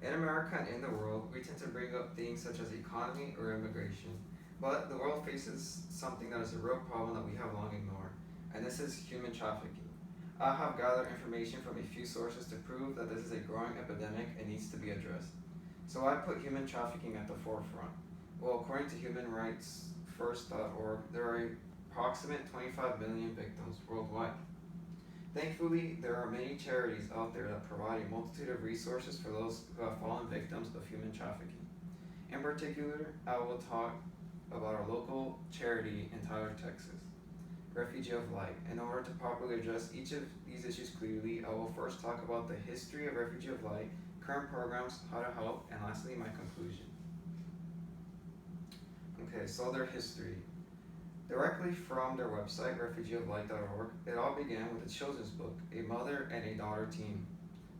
In America and in the world, we tend to bring up things such as economy or immigration. But the world faces something that is a real problem that we have long ignored, and this is human trafficking. I have gathered information from a few sources to prove that this is a growing epidemic and needs to be addressed. So I put human trafficking at the forefront. Well, according to HumanRightsFirst.org, there are approximate 25 million victims worldwide. Thankfully, there are many charities out there that provide a multitude of resources for those who have fallen victims of human trafficking. In particular, I will talk about our local charity in Tyler, Texas, Refugee of Light. In order to properly address each of these issues clearly, I will first talk about the history of Refugee of Light, current programs, how to help, and lastly, my conclusion. Okay, so their history. Directly from their website, refugeeoflight.org, it all began with a children's book, a mother and a daughter team.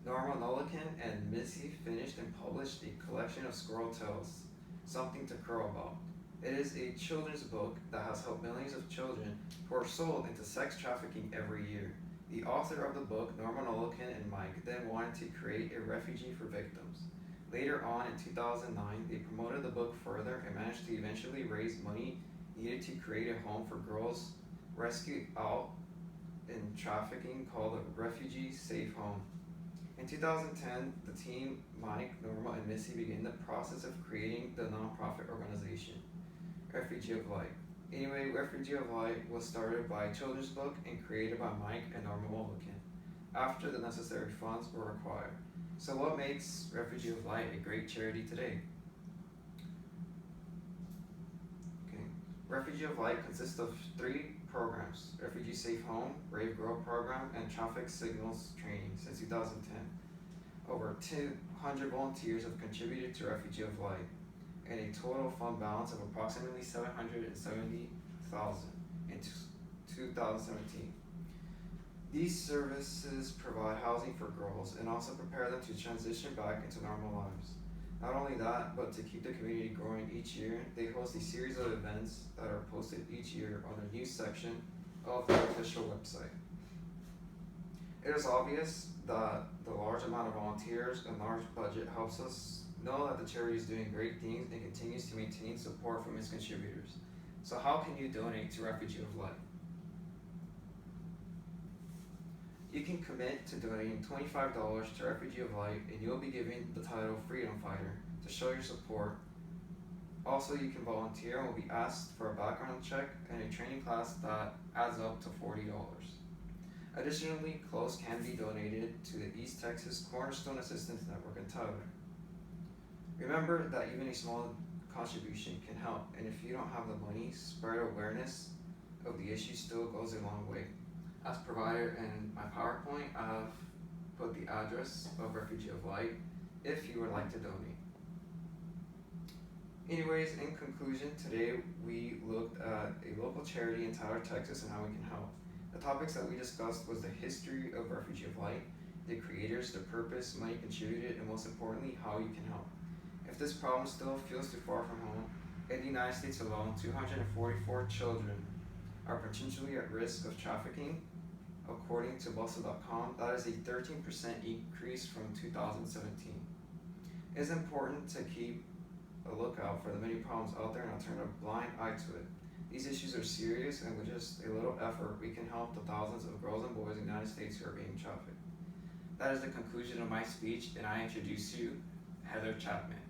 Norma Nolikin and Missy finished and published a collection of squirrel tales, something to crow about. It is a children's book that has helped millions of children who are sold into sex trafficking every year. The author of the book, Norma Nolikin and Mike, then wanted to create a refugee for victims. Later on in 2009, they promoted the book further and managed to eventually raise money needed to create a home for girls rescued out in trafficking called a Refugee Safe Home. In 2010, the team, Mike, Norma, and Missy, began the process of creating the nonprofit organization, Refugee of Light. Anyway, Refugee of Light was started by a children's book and created by Mike and Norma Mulliken after the necessary funds were acquired. So what makes Refugee of Light a great charity today? Refugee of Light consists of 3 programs: Refugee Safe Home, Brave Girl Program, and Traffic Signals Training since 2010. Over 200 volunteers have contributed to Refugee of Light, and a total fund balance of approximately $770,000 in 2017. These services provide housing for girls and also prepare them to transition back into normal lives. Not only that, but to keep the community growing each year, they host a series of events that are posted each year on the news section of their official website. It is obvious that the large amount of volunteers and large budget helps us know that the charity is doing great things and continues to maintain support from its contributors. So how can you donate to Refugee of Light? You can commit to donating $25 to Refugee of Light and you'll be given the title Freedom Fighter to show your support. Also, you can volunteer and will be asked for a background check and a training class that adds up to $40. Additionally, clothes can be donated to the East Texas Cornerstone Assistance Network in Tyler. Remember that even a small contribution can help, and if you don't have the money, spread awareness of the issue still goes a long way. As provided in my PowerPoint, I've put the address of Refugee of Light if you would like to donate. Anyways, in conclusion, today we looked at a local charity in Tyler, Texas and how we can help. The topics that we discussed was the history of Refugee of Light, the creators, the purpose, money contributed, and most importantly, how you can help. If this problem still feels too far from home, in the United States alone, 244 children are potentially at risk of trafficking. According to Bustle.com, that is a 13% increase from 2017. It is important to keep a lookout for the many problems out there and not turn a blind eye to it. These issues are serious, and with just a little effort, we can help the thousands of girls and boys in the United States who are being trafficked. That is the conclusion of my speech, and I introduce you, Heather Chapman.